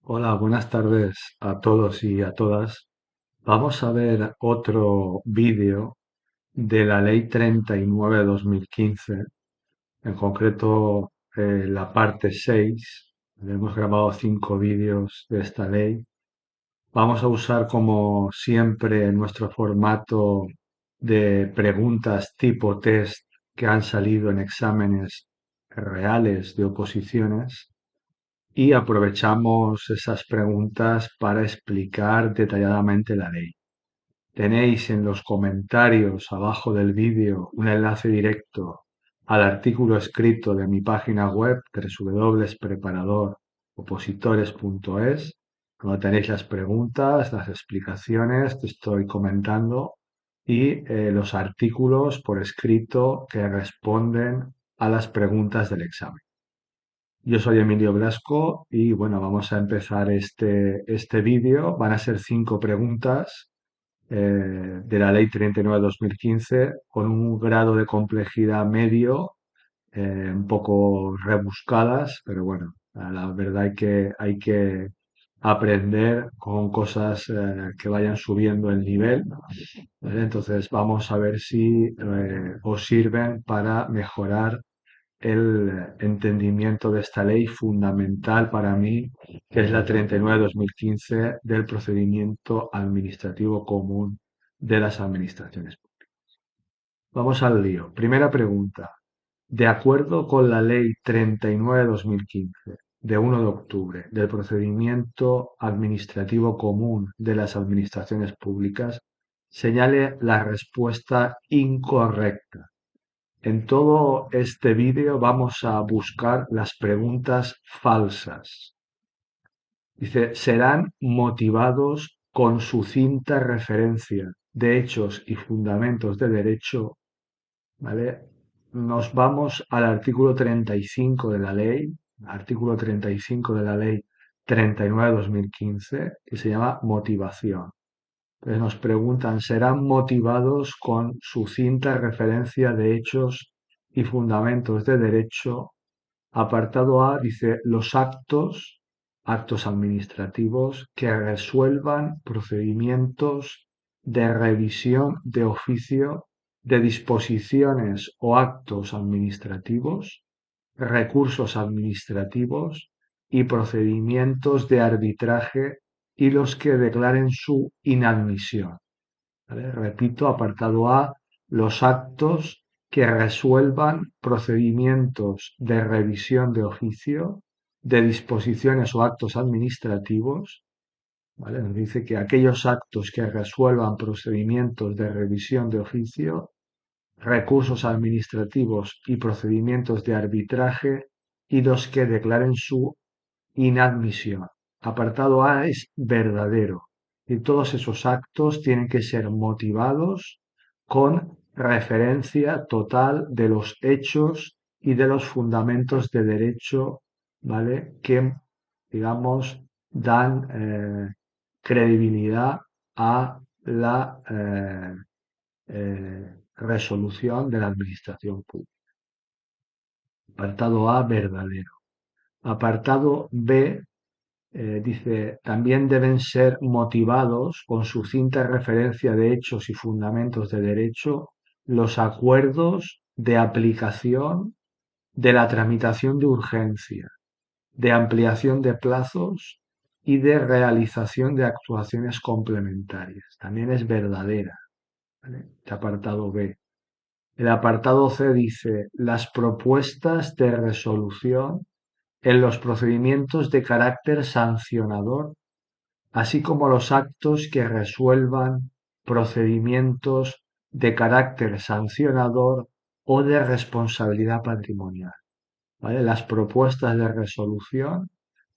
Hola, buenas tardes a todos y a todas. Vamos a ver otro vídeo de la Ley 39 de 2015, en concreto la parte 6. Hemos grabado 5 vídeos de esta ley. Vamos a usar como siempre nuestro formato de preguntas tipo test que han salido en exámenes reales de oposiciones y aprovechamos esas preguntas para explicar detalladamente la ley. Tenéis en los comentarios abajo del vídeo un enlace directo al artículo escrito de mi página web www.preparadoropositores.es, donde tenéis las preguntas, las explicaciones que estoy comentando y los artículos por escrito que responden a las preguntas del examen. Yo soy Emilio Blasco y bueno, vamos a empezar este vídeo. Van a ser 5 preguntas de la Ley 39/2015 con un grado de complejidad medio, un poco rebuscadas, pero bueno, la verdad hay que aprender con cosas que vayan subiendo el nivel, ¿vale? Entonces vamos a ver si os sirven para mejorar el entendimiento de esta ley fundamental para mí, que es la 39/2015 del procedimiento administrativo común de las administraciones. Vamos al lío. Primera pregunta. De acuerdo con la ley 39/2015 de 1 de octubre del procedimiento administrativo común de las administraciones públicas, señale la respuesta incorrecta. En todo este vídeo vamos a buscar las preguntas falsas. Dice, serán motivados con sucinta referencia de hechos y fundamentos de derecho, ¿vale? Nos vamos al artículo 35 de la ley, artículo 35 de la ley 39/2015, que se llama motivación. Entonces nos preguntan, ¿serán motivados con sucinta referencia de hechos y fundamentos de derecho? Apartado A dice los actos administrativos que resuelvan procedimientos de revisión de oficio de disposiciones o actos administrativos, recursos administrativos y procedimientos de arbitraje y los que declaren su inadmisión. ¿Vale? Repito, apartado A, los actos que resuelvan procedimientos de revisión de oficio, de disposiciones o actos administrativos. ¿Vale? Nos dice que aquellos actos que resuelvan procedimientos de revisión de oficio, recursos administrativos y procedimientos de arbitraje y los que declaren su inadmisión. Apartado A es verdadero. Y todos esos actos tienen que ser motivados con referencia total de los hechos y de los fundamentos de derecho, ¿vale? Que, digamos, dan credibilidad a la resolución de la administración pública. Apartado A, verdadero. Apartado B, dice, también deben ser motivados con sucinta referencia de hechos y fundamentos de derecho los acuerdos de aplicación de la tramitación de urgencia, de ampliación de plazos y de realización de actuaciones complementarias. También es verdadera, ¿vale? El apartado B. El apartado C dice, las propuestas de resolución en los procedimientos de carácter sancionador, así como los actos que resuelvan procedimientos de carácter sancionador o de responsabilidad patrimonial. ¿Vale? Las propuestas de resolución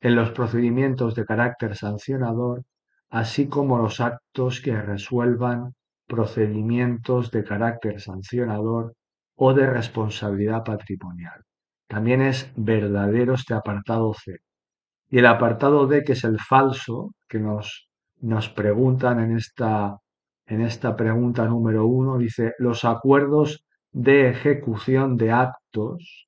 en los procedimientos de carácter sancionador, así como los actos que resuelvan procedimientos de carácter sancionador o de responsabilidad patrimonial. También es verdadero este apartado C. Y el apartado D, que es el falso, que nos preguntan en esta pregunta número 1, dice, los acuerdos de ejecución de actos,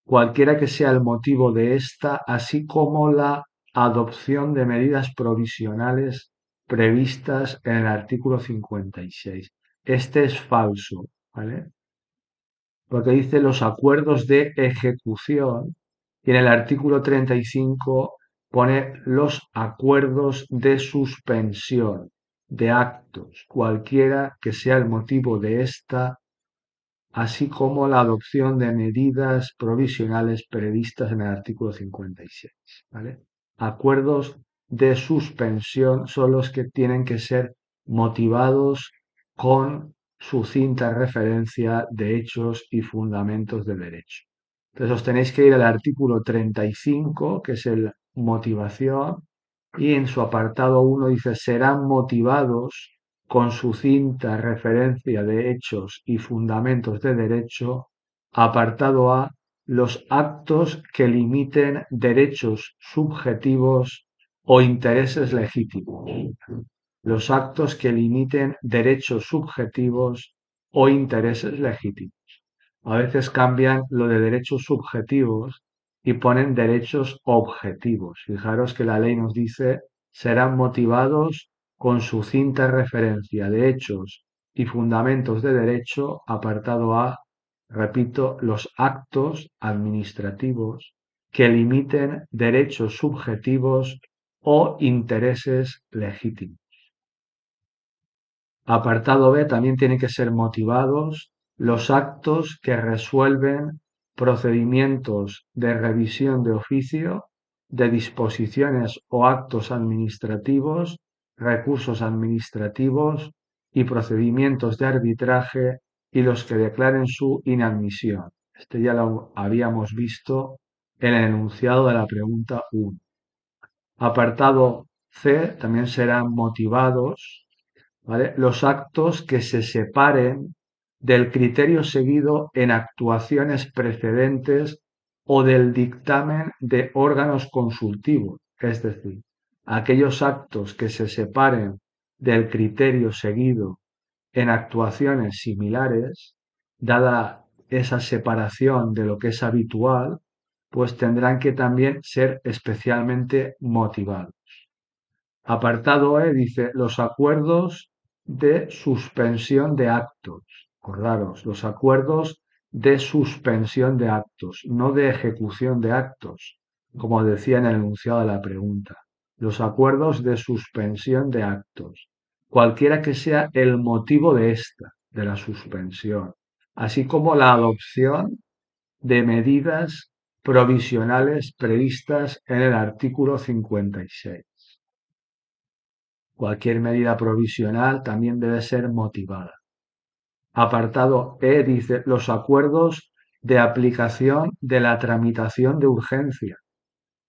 cualquiera que sea el motivo de esta, así como la adopción de medidas provisionales previstas en el artículo 56. Este es falso, ¿vale? Porque dice los acuerdos de ejecución y en el artículo 35 pone los acuerdos de suspensión de actos, cualquiera que sea el motivo de esta, así como la adopción de medidas provisionales previstas en el artículo 56. ¿Vale? Acuerdos de suspensión son los que tienen que ser motivados con sucinta referencia de hechos y fundamentos del derecho. Entonces os tenéis que ir al artículo 35, que es el motivación, y en su apartado 1 dice serán motivados con sucinta referencia de hechos y fundamentos de derecho. Apartado A, los actos que limiten derechos subjetivos o intereses legítimos. Los actos que limiten derechos subjetivos o intereses legítimos. A veces cambian lo de derechos subjetivos y ponen derechos objetivos. Fijaros que la ley nos dice serán motivados con sucinta referencia de hechos y fundamentos de derecho, apartado A, repito, los actos administrativos que limiten derechos subjetivos o intereses legítimos. Apartado B, también tienen que ser motivados los actos que resuelven procedimientos de revisión de oficio, de disposiciones o actos administrativos, recursos administrativos y procedimientos de arbitraje y los que declaren su inadmisión. Este ya lo habíamos visto en el enunciado de la pregunta 1. Apartado C, también serán motivados, ¿vale? Los actos que se separen del criterio seguido en actuaciones precedentes o del dictamen de órganos consultivos, es decir, aquellos actos que se separen del criterio seguido en actuaciones similares, dada esa separación de lo que es habitual, pues tendrán que también ser especialmente motivados. Apartado E dice los acuerdos de suspensión de actos. Acordaros, los acuerdos de suspensión de actos, no de ejecución de actos, como decía en el enunciado de la pregunta. Los acuerdos de suspensión de actos, cualquiera que sea el motivo de esta, de la suspensión, así como la adopción de medidas provisionales previstas en el artículo 56. Cualquier medida provisional también debe ser motivada. Apartado E dice los acuerdos de aplicación de la tramitación de urgencia,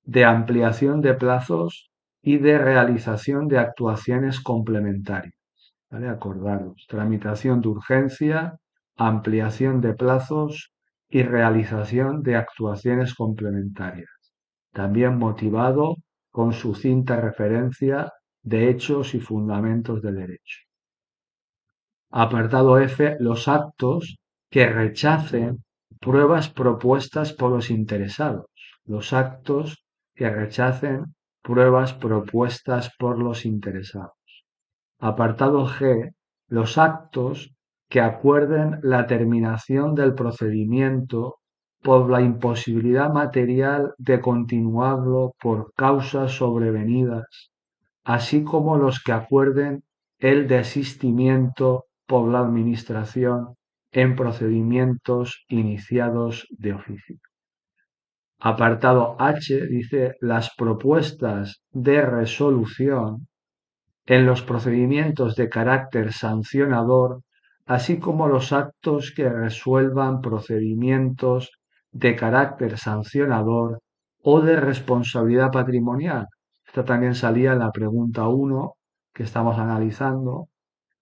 de ampliación de plazos y de realización de actuaciones complementarias. ¿Vale? Acordaros, tramitación de urgencia, ampliación de plazos y realización de actuaciones complementarias. También motivado con sucinta referencia de hechos y fundamentos del derecho. Apartado F. Los actos que rechacen pruebas propuestas por los interesados. Los actos que rechacen pruebas propuestas por los interesados. Apartado G. Los actos que acuerden la terminación del procedimiento por la imposibilidad material de continuarlo por causas sobrevenidas, así como los que acuerden el desistimiento por la Administración en procedimientos iniciados de oficio. Apartado H dice las propuestas de resolución en los procedimientos de carácter sancionador, así como los actos que resuelvan procedimientos de carácter sancionador o de responsabilidad patrimonial. Esta también salía en la pregunta 1 que estamos analizando.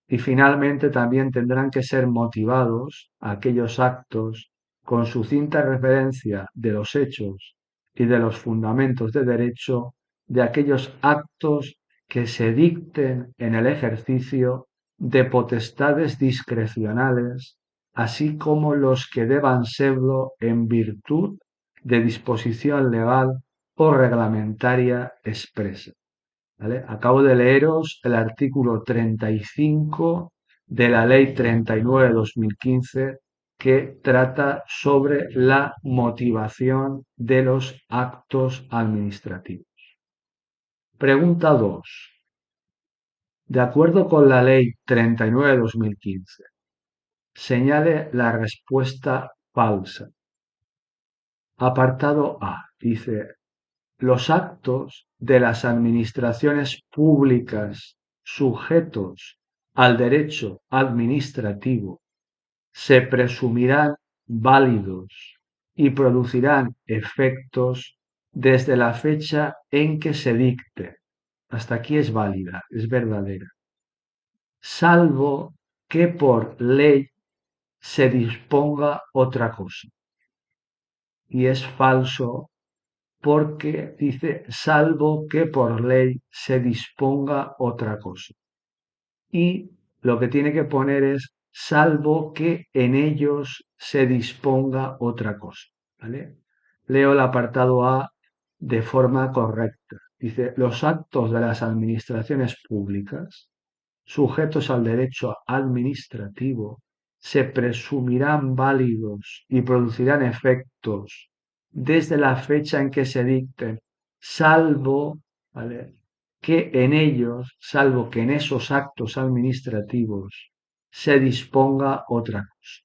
Y finalmente también tendrán que ser motivados aquellos actos con sucinta referencia de los hechos y de los fundamentos de derecho de aquellos actos que se dicten en el ejercicio de potestades discrecionales, así como los que deban serlo en virtud de disposición legal o reglamentaria expresa. ¿Vale? Acabo de leeros el artículo 35 de la Ley 39/2015 que trata sobre la motivación de los actos administrativos. Pregunta 2. De acuerdo con la Ley 39/2015, señale la respuesta falsa. Apartado A. Dice, los actos de las administraciones públicas sujetos al derecho administrativo se presumirán válidos y producirán efectos desde la fecha en que se dicte. Hasta aquí es válida, es verdadera. Salvo que por ley se disponga otra cosa. Y es falso porque dice salvo que por ley se disponga otra cosa. Y lo que tiene que poner es salvo que en ellos se disponga otra cosa. ¿Vale? Leo el apartado A de forma correcta. Dice, los actos de las administraciones públicas sujetos al derecho administrativo se presumirán válidos y producirán efectos desde la fecha en que se dicten, salvo, ¿vale?, que en ellos, salvo que en esos actos administrativos se disponga otra cosa.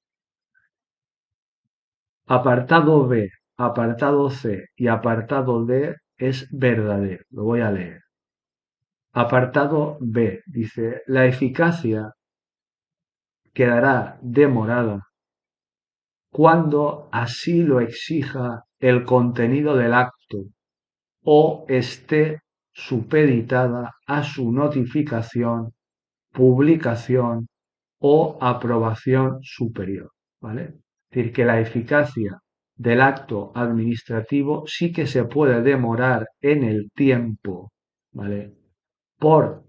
Apartado B, apartado C y apartado D es verdadero. Lo voy a leer. Apartado B dice, la eficacia quedará demorada cuando así lo exija el contenido del acto o esté supeditada a su notificación, publicación o aprobación superior, ¿vale? Es decir, que la eficacia del acto administrativo sí que se puede demorar en el tiempo, ¿vale?, por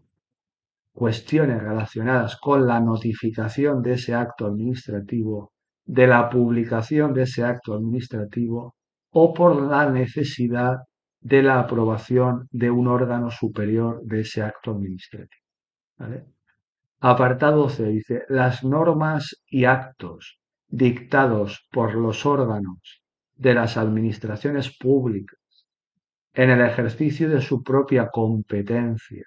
cuestiones relacionadas con la notificación de ese acto administrativo, de la publicación de ese acto administrativo o por la necesidad de la aprobación de un órgano superior de ese acto administrativo. ¿Vale? Apartado C dice, las normas y actos dictados por los órganos de las administraciones públicas en el ejercicio de su propia competencia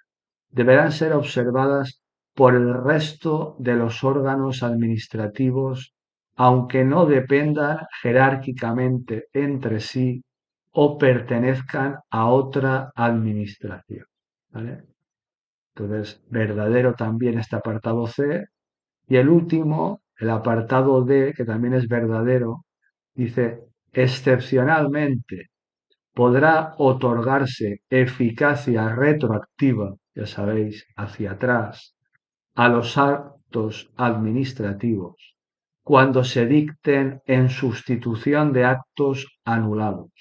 deberán ser observadas por el resto de los órganos administrativos, aunque no dependan jerárquicamente entre sí o pertenezcan a otra administración. ¿Vale? Entonces, verdadero también este apartado C. Y el último, el apartado D, que también es verdadero, dice, excepcionalmente podrá otorgarse eficacia retroactiva, ya sabéis, hacia atrás, a los actos administrativos cuando se dicten en sustitución de actos anulados.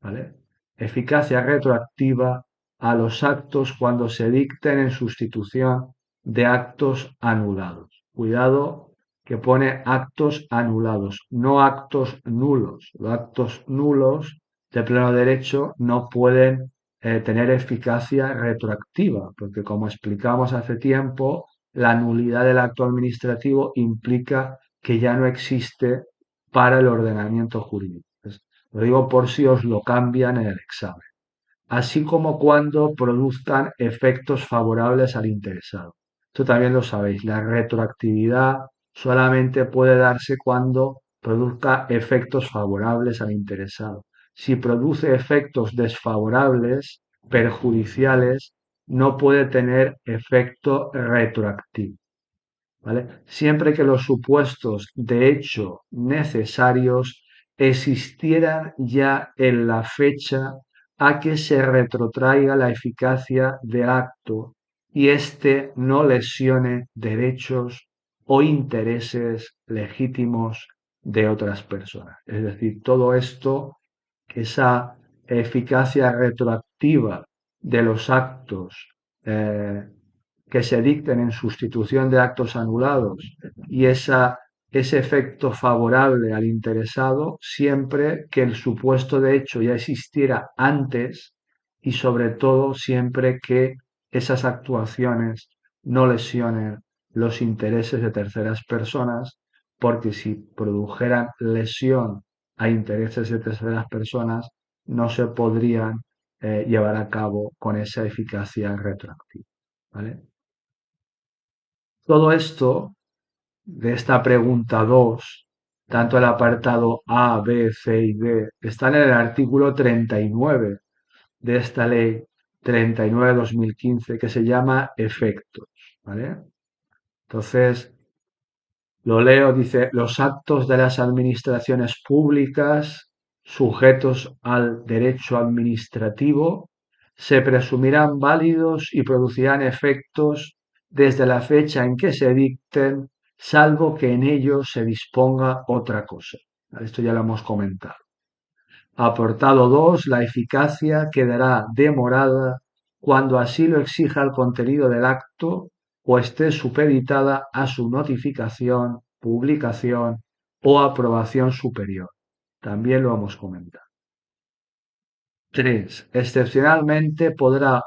¿Vale? Eficacia retroactiva a los actos cuando se dicten en sustitución de actos anulados. Cuidado que pone actos anulados, no actos nulos. Los actos nulos de pleno derecho no pueden tener eficacia retroactiva, porque como explicamos hace tiempo, la nulidad del acto administrativo implica que ya no existe para el ordenamiento jurídico. Lo digo por si os lo cambian en el examen. Así como cuando produzcan efectos favorables al interesado. Esto también lo sabéis. La retroactividad solamente puede darse cuando produzca efectos favorables al interesado. Si produce efectos desfavorables, perjudiciales, no puede tener efecto retroactivo. ¿Vale? Siempre que los supuestos de hecho necesarios existieran ya en la fecha a que se retrotraiga la eficacia del acto y éste no lesione derechos o intereses legítimos de otras personas. Es decir, todo esto, esa eficacia retroactiva de los actos que se dicten en sustitución de actos anulados y esa ese efecto favorable al interesado siempre que el supuesto de hecho ya existiera antes y sobre todo siempre que esas actuaciones no lesionen los intereses de terceras personas, porque si produjeran lesión a intereses de terceras personas, no se podrían llevar a cabo con esa eficacia retroactiva. ¿Vale? Todo esto de esta pregunta 2, tanto el apartado A, B, C y D, están en el artículo 39 de esta ley 39/2015 que se llama efectos. ¿Vale? Entonces, lo leo, dice, los actos de las administraciones públicas sujetos al derecho administrativo se presumirán válidos y producirán efectos desde la fecha en que se dicten, salvo que en ellos se disponga otra cosa. Esto ya lo hemos comentado. Apartado 2. La eficacia quedará demorada cuando así lo exija el contenido del acto o esté supeditada a su notificación, publicación o aprobación superior. También lo hemos comentado. 3. Excepcionalmente podrá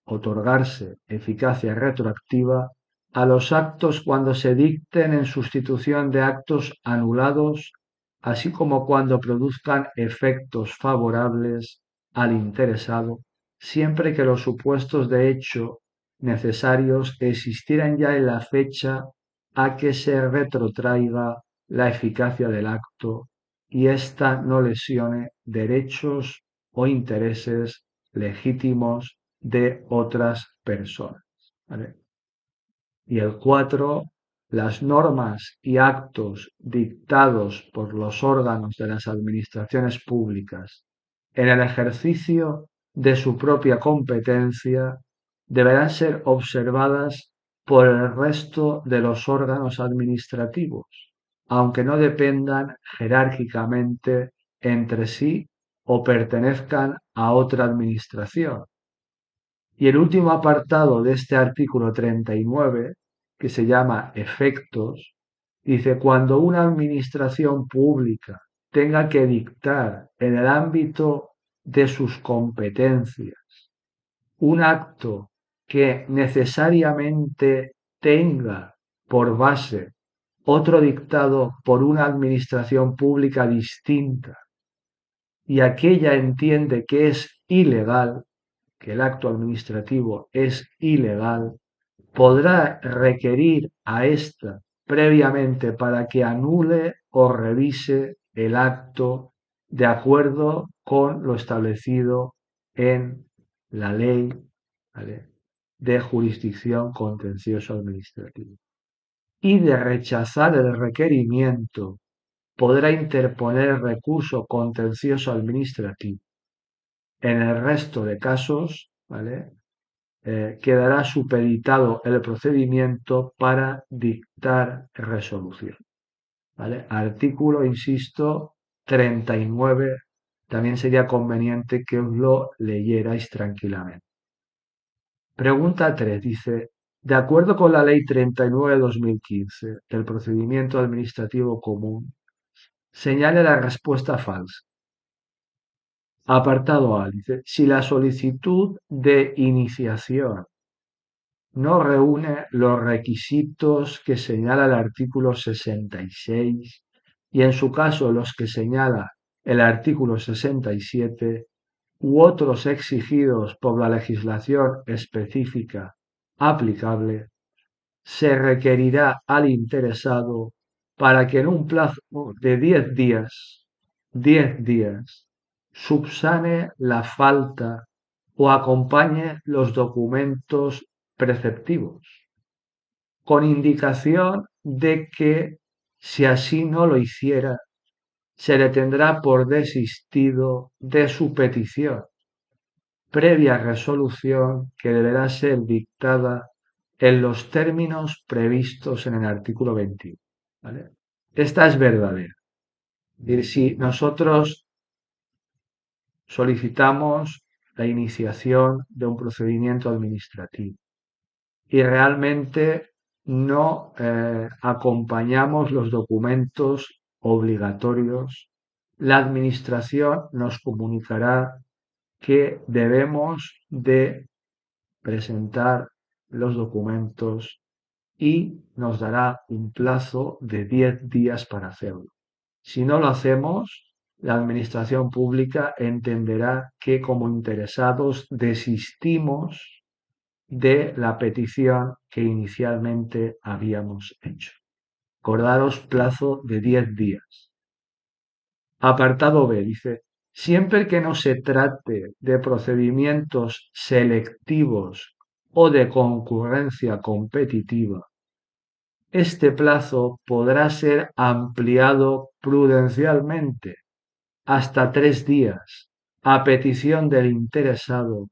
otorgarse eficacia retroactiva a los actos cuando se dicten en sustitución de actos anulados, así como cuando produzcan efectos favorables al interesado, siempre que los supuestos de hecho necesarios existieran ya en la fecha a que se retrotraiga la eficacia del acto y ésta no lesione derechos o intereses legítimos de otras personas. ¿Vale? Y el 4, las normas y actos dictados por los órganos de las administraciones públicas en el ejercicio de su propia competencia deberán ser observadas por el resto de los órganos administrativos, aunque no dependan jerárquicamente entre sí o pertenezcan a otra administración. Y el último apartado de este artículo 39, que se llama efectos, dice, cuando una administración pública tenga que dictar en el ámbito de sus competencias un acto que necesariamente tenga por base otro dictado por una administración pública distinta y aquella entiende que es ilegal, que el acto administrativo es ilegal, podrá requerir a ésta previamente para que anule o revise el acto de acuerdo con lo establecido en la ley, ¿vale?, de jurisdicción contencioso administrativa. Y de rechazar el requerimiento, podrá interponer recurso contencioso administrativo. En el resto de casos, ¿vale?, quedará supeditado el procedimiento para dictar resolución. ¿Vale? Artículo, insisto, 39. También sería conveniente que os lo leyerais tranquilamente. Pregunta 3. Dice, de acuerdo con la Ley 39/2015 del procedimiento administrativo común, señale la respuesta falsa. Apartado A. Dice, si la solicitud de iniciación no reúne los requisitos que señala el artículo 66 y en su caso los que señala el artículo 67 u otros exigidos por la legislación específica aplicable, se requerirá al interesado para que en un plazo de 10 días, subsane la falta o acompañe los documentos preceptivos, con indicación de que, si así no lo hiciera, se le tendrá por desistido de su petición, previa resolución que deberá ser dictada en los términos previstos en el artículo 21. ¿Vale? Esta es verdadera. Es decir, si nosotros solicitamos la iniciación de un procedimiento administrativo y realmente no acompañamos los documentos obligatorios, la Administración nos comunicará que debemos de presentar los documentos y nos dará un plazo de 10 días para hacerlo. Si no lo hacemos, la Administración pública entenderá que como interesados desistimos de la petición que inicialmente habíamos hecho. Acordaros plazo de 10 días. Apartado B dice, siempre que no se trate de procedimientos selectivos o de concurrencia competitiva, este plazo podrá ser ampliado prudencialmente hasta 3 días a petición del interesado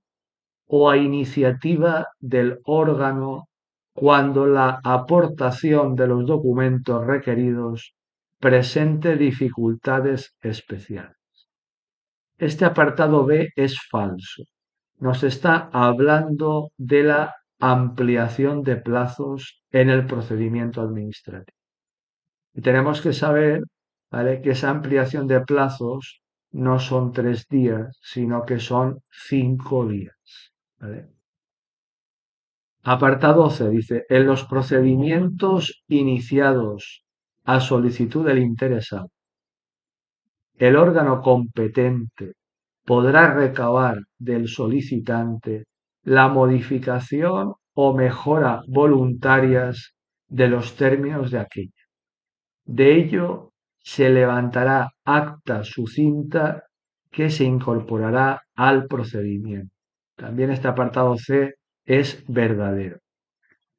o a iniciativa del órgano cuando la aportación de los documentos requeridos presente dificultades especiales. Este apartado B es falso. Nos está hablando de la ampliación de plazos en el procedimiento administrativo. Y tenemos que saber, ¿vale?, que esa ampliación de plazos no son 3 días, sino que son 5 días. ¿Vale? Apartado C dice, en los procedimientos iniciados a solicitud del interesado, el órgano competente podrá recabar del solicitante la modificación o mejora voluntarias de los términos de aquella. De ello se levantará acta sucinta que se incorporará al procedimiento. También este apartado C es verdadero.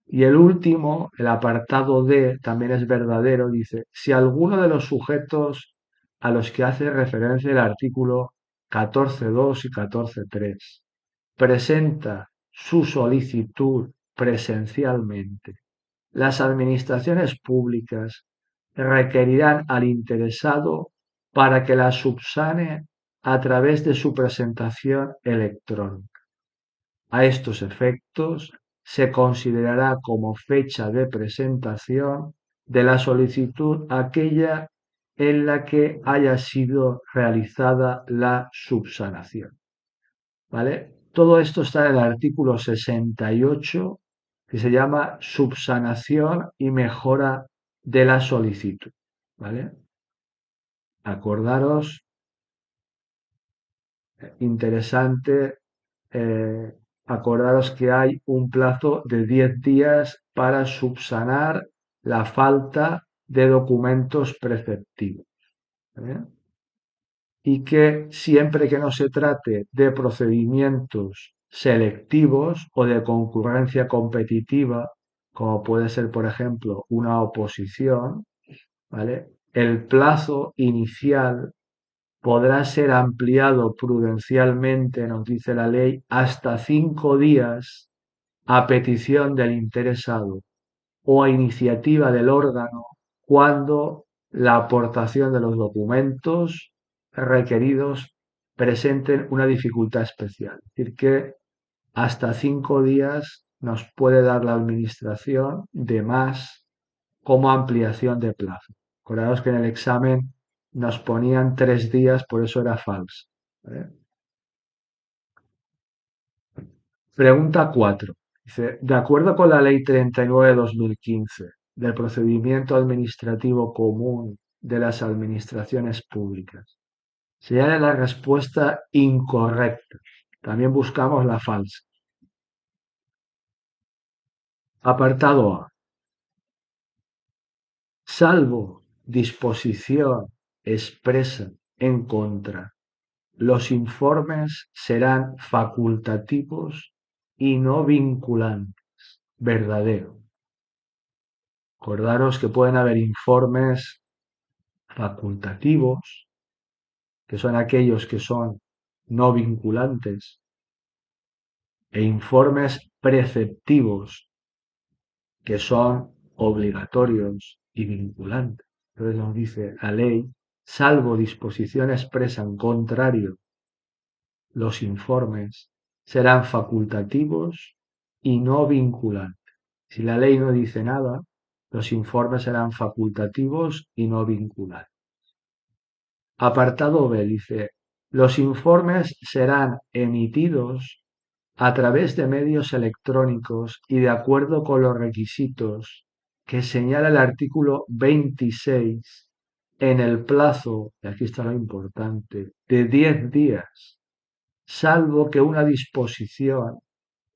Y el último, el apartado D, también es verdadero, dice, si alguno de los sujetos a los que hace referencia el artículo 14.2 y 14.3 presenta su solicitud presencialmente, las administraciones públicas requerirán al interesado para que la subsane a través de su presentación electrónica. A estos efectos, se considerará como fecha de presentación de la solicitud aquella en la que haya sido realizada la subsanación. ¿Vale? Todo esto está en el artículo 68, que se llama subsanación y mejora de la solicitud. ¿Vale? Acordaros, interesante, acordaros que hay un plazo de 10 días para subsanar la falta de documentos preceptivos. ¿Vale? Y que siempre que no se trate de procedimientos selectivos o de concurrencia competitiva, como puede ser, por ejemplo, una oposición, ¿vale?, el plazo inicial podrá ser ampliado prudencialmente, nos dice la ley, hasta 5 días a petición del interesado o a iniciativa del órgano cuando la aportación de los documentos requeridos presenten una dificultad especial. Es decir, que hasta 5 días nos puede dar la Administración de más como ampliación de plazo. Acordaos que en el examen nos ponían 3 días, por eso era falso. ¿Vale? Pregunta 4. Dice, de acuerdo con la Ley 39 de 2015 del procedimiento administrativo común de las administraciones públicas, señala la respuesta incorrecta. También buscamos la falsa. Apartado A. Salvo disposición expresa en contra, los informes serán facultativos y no vinculantes. Verdadero. Acordaros que pueden haber informes facultativos, que son aquellos que son no vinculantes, e informes preceptivos, que son obligatorios y vinculantes. Entonces nos dice la ley, salvo disposición expresa en contrario, los informes serán facultativos y no vinculantes. Si la ley no dice nada, los informes serán facultativos y no vinculantes. Apartado B dice, los informes serán emitidos a través de medios electrónicos y de acuerdo con los requisitos que señala el artículo 26 en el plazo, y aquí está lo importante, de 10 días, salvo que una disposición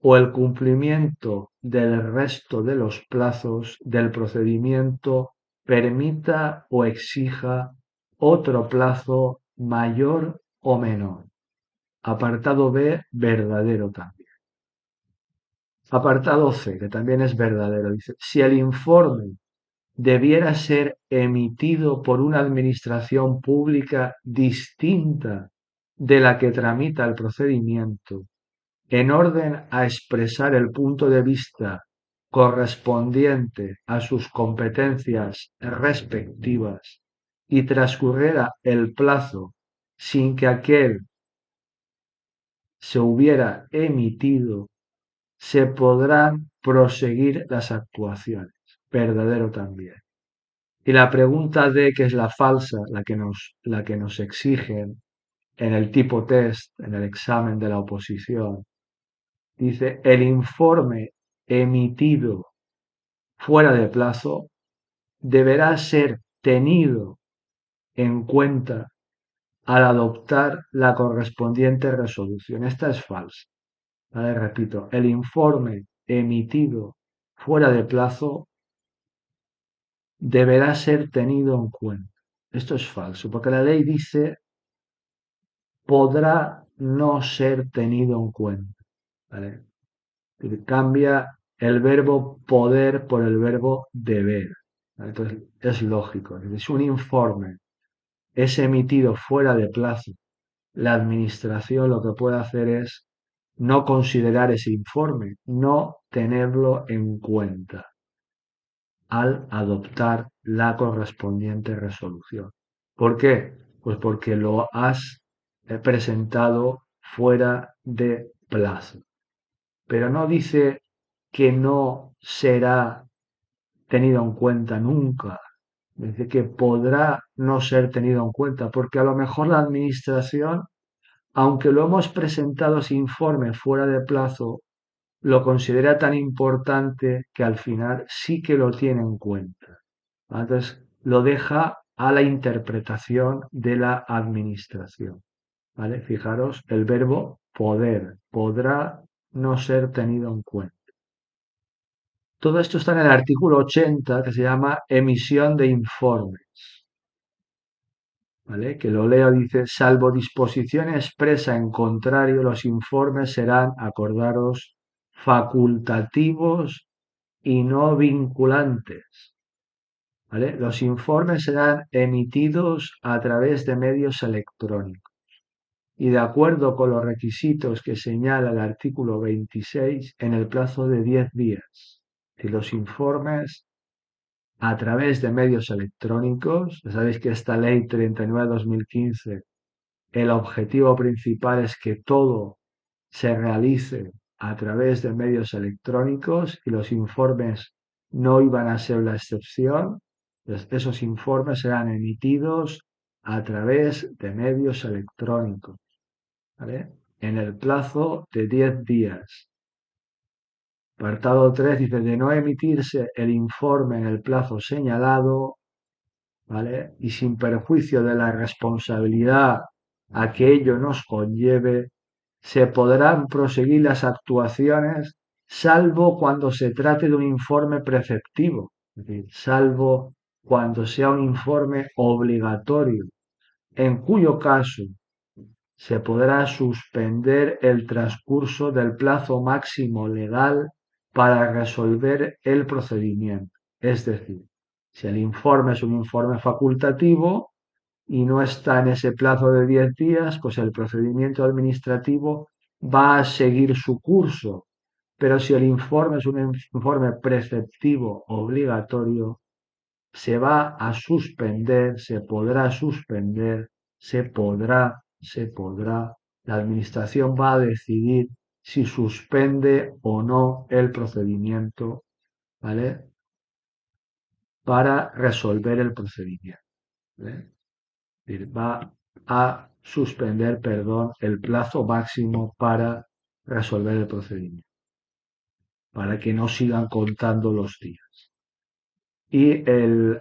o el cumplimiento del resto de los plazos del procedimiento permita o exija otro plazo mayor o menor. Apartado B, verdadero también. Apartado C, que también es verdadero, dice, si el informe debiera ser emitido por una administración pública distinta de la que tramita el procedimiento, en orden a expresar el punto de vista correspondiente a sus competencias respectivas y transcurriera el plazo sin que aquel se hubiera emitido, se podrán proseguir las actuaciones. Verdadero también. Y la pregunta D, que es la falsa, la que nos exigen en el tipo test, en el examen de la oposición, dice, el informe emitido fuera de plazo deberá ser tenido en cuenta al adoptar la correspondiente resolución. Esta es falsa. Vale, repito, el informe emitido fuera de plazo deberá ser tenido en cuenta. Esto es falso, porque la ley dice podrá no ser tenido en cuenta. ¿Vale? Cambia el verbo poder por el verbo deber. ¿Vale? Entonces es lógico. Si un informe es emitido fuera de plazo, la administración lo que puede hacer es no considerar ese informe, no tenerlo en cuenta al adoptar la correspondiente resolución. ¿Por qué? Pues porque lo has presentado fuera de plazo. Pero no dice que no será tenido en cuenta nunca. Dice que podrá no ser tenido en cuenta, porque a lo mejor la administración, aunque lo hemos presentado ese informe fuera de plazo, lo considera tan importante que al final sí que lo tiene en cuenta. Entonces, lo deja a la interpretación de la administración. ¿Vale? Fijaros, el verbo poder, podrá no ser tenido en cuenta. Todo esto está en el artículo 80 que se llama emisión de informes. ¿Vale? Que lo leo, dice, salvo disposición expresa en contrario, los informes serán, acordaros, facultativos y no vinculantes. ¿Vale? Los informes serán emitidos a través de medios electrónicos y de acuerdo con los requisitos que señala el artículo 26 en el plazo de 10 días. Si los informes a través de medios electrónicos, ya sabéis que esta ley 39/2015, el objetivo principal es que todo se realice a través de medios electrónicos y los informes no iban a ser la excepción. Esos informes serán emitidos a través de medios electrónicos, ¿vale? En el plazo de 10 días. Apartado 3 dice de no emitirse el informe en el plazo señalado, ¿vale? Y sin perjuicio de la responsabilidad a que ello nos conlleve, se podrán proseguir las actuaciones salvo cuando se trate de un informe preceptivo, es decir, salvo cuando sea un informe obligatorio, en cuyo caso se podrá suspender el transcurso del plazo máximo legal para resolver el procedimiento. Es decir, si el informe es un informe facultativo y no está en ese plazo de 10 días, pues el procedimiento administrativo va a seguir su curso. Pero si el informe es un informe preceptivo obligatorio, se va a suspender, se podrá, la administración va a decidir si suspende o no el procedimiento ¿vale? Para resolver el procedimiento, ¿vale? Es decir, va a suspender, perdón, el plazo máximo para resolver el procedimiento, para que no sigan contando los días. Y el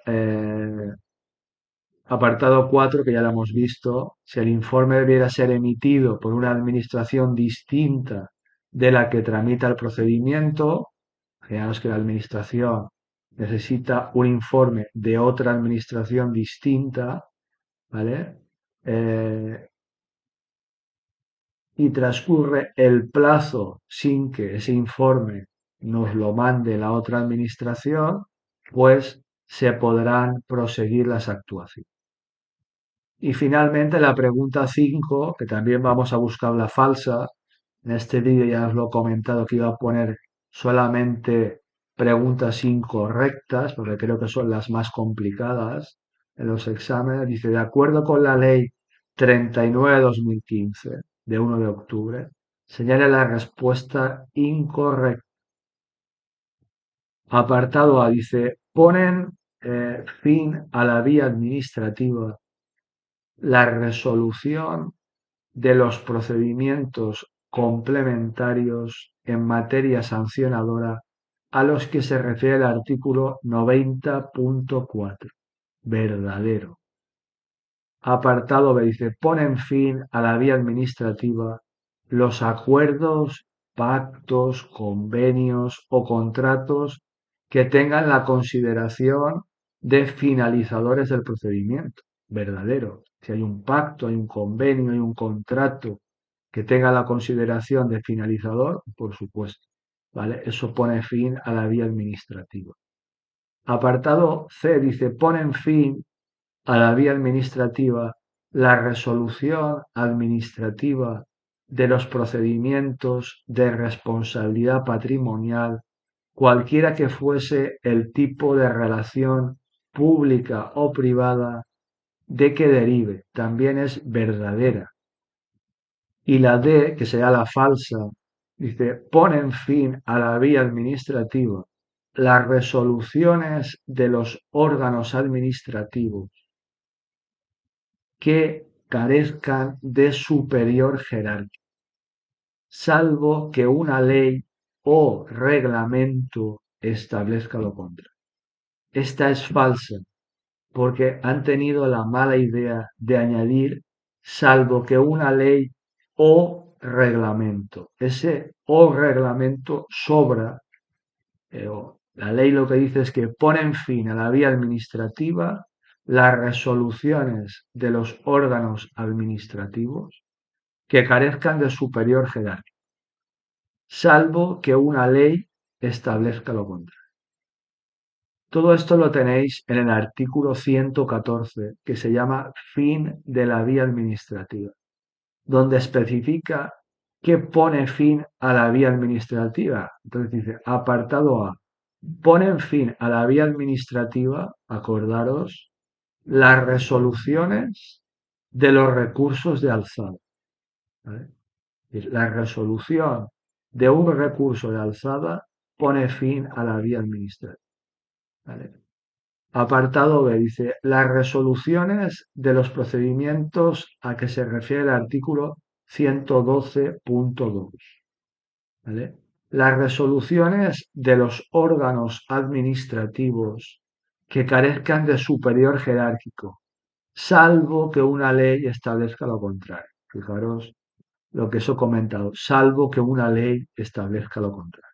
apartado 4 que ya lo hemos visto, si el informe debiera ser emitido por una administración distinta de la que tramita el procedimiento, digamos que la administración necesita un informe de otra administración distinta, ¿vale? Eh, y transcurre el plazo sin que ese informe nos lo mande la otra administración, pues se podrán proseguir las actuaciones. Y finalmente la pregunta 5, que también vamos a buscar la falsa. En este vídeo ya os lo he comentado que iba a poner solamente preguntas incorrectas, porque creo que son las más complicadas en los exámenes. Dice, de acuerdo con la ley 39/2015, de 1 de octubre, señale la respuesta incorrecta. Apartado A dice, ponen fin a la vía administrativa la resolución de los procedimientos complementarios en materia sancionadora a los que se refiere el artículo 90.4. Verdadero. Apartado B dice, ponen fin a la vía administrativa los acuerdos, pactos, convenios o contratos que tengan la consideración de finalizadores del procedimiento. Verdadero. Si hay un pacto, hay un convenio, hay un contrato que tenga la consideración de finalizador, por supuesto. ¿Vale? Eso pone fin a la vía administrativa. Apartado C dice, ponen fin a la vía administrativa la resolución administrativa de los procedimientos de responsabilidad patrimonial, cualquiera que fuese el tipo de relación pública o privada de que derive, también es verdadera. Y la D, que será la falsa, dice, ponen fin a la vía administrativa las resoluciones de los órganos administrativos que carezcan de superior jerárquico, salvo que una ley o reglamento establezca lo contrario. Esta es falsa porque han tenido la mala idea de añadir salvo que una ley o reglamento. Ese o reglamento sobra. La ley lo que dice es que ponen fin a la vía administrativa las resoluciones de los órganos administrativos que carezcan de superior jerárquico, salvo que una ley establezca lo contrario. Todo esto lo tenéis en el artículo 114, que se llama Fin de la vía administrativa, donde especifica qué pone fin a la vía administrativa. Entonces dice, apartado A, ponen fin a la vía administrativa, acordaros, las resoluciones de los recursos de alzada, ¿vale? La resolución de un recurso de alzada pone fin a la vía administrativa, ¿vale? Apartado B dice, las resoluciones de los procedimientos a que se refiere el artículo 112.2, ¿vale? Las resoluciones de los órganos administrativos que carezcan de superior jerárquico, salvo que una ley establezca lo contrario. Fijaros lo que os he comentado, salvo que una ley establezca lo contrario.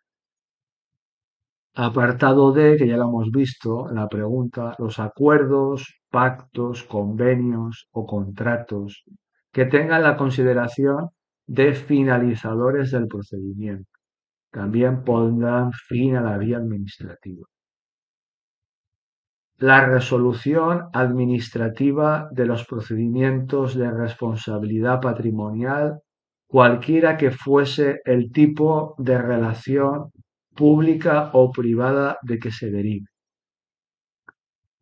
Apartado D, que ya lo hemos visto en la pregunta, los acuerdos, pactos, convenios o contratos que tengan la consideración de finalizadores del procedimiento. También pondrán fin a la vía administrativa. La resolución administrativa de los procedimientos de responsabilidad patrimonial, cualquiera que fuese el tipo de relación pública o privada de que se derive.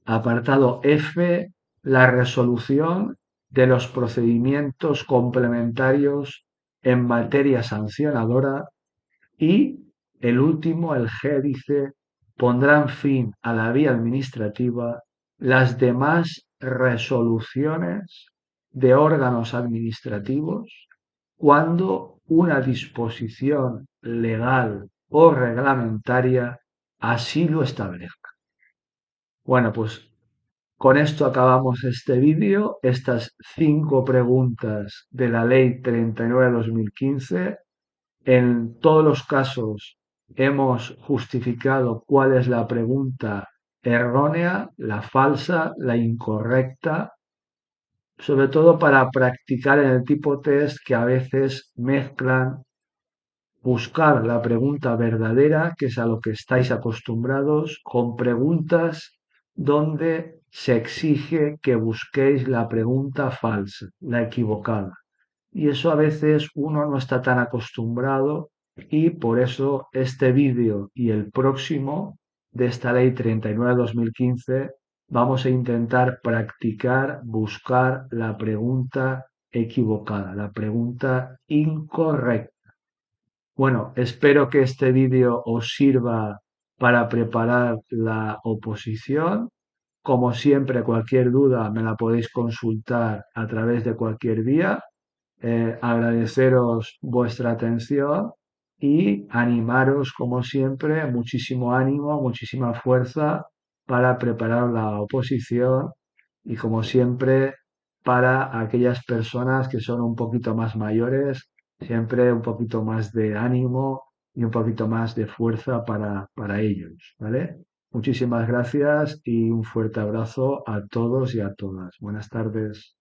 Apartado F, la resolución de los procedimientos complementarios en materia sancionadora y el último, el G, dice pondrán fin a la vía administrativa las demás resoluciones de órganos administrativos cuando una disposición legal o reglamentaria así lo establezca. Bueno, pues con esto acabamos este vídeo, estas 5 preguntas de la Ley 39/2015. En todos los casos hemos justificado cuál es la pregunta errónea, la falsa, la incorrecta, sobre todo para practicar en el tipo test que a veces mezclan buscar la pregunta verdadera, que es a lo que estáis acostumbrados, con preguntas donde se exige que busquéis la pregunta falsa, la equivocada. Y eso a veces uno no está tan acostumbrado y por eso este vídeo y el próximo de esta ley 39/2015 vamos a intentar practicar, buscar la pregunta equivocada, la pregunta incorrecta. Bueno, espero que este vídeo os sirva para preparar la oposición. Como siempre, cualquier duda me la podéis consultar a través de cualquier vía. Agradeceros vuestra atención y animaros, como siempre, muchísimo ánimo, muchísima fuerza para preparar la oposición y, como siempre, para aquellas personas que son un poquito más mayores, siempre un poquito más de ánimo y un poquito más de fuerza para ellos, ¿vale? Muchísimas gracias y un fuerte abrazo a todos y a todas. Buenas tardes.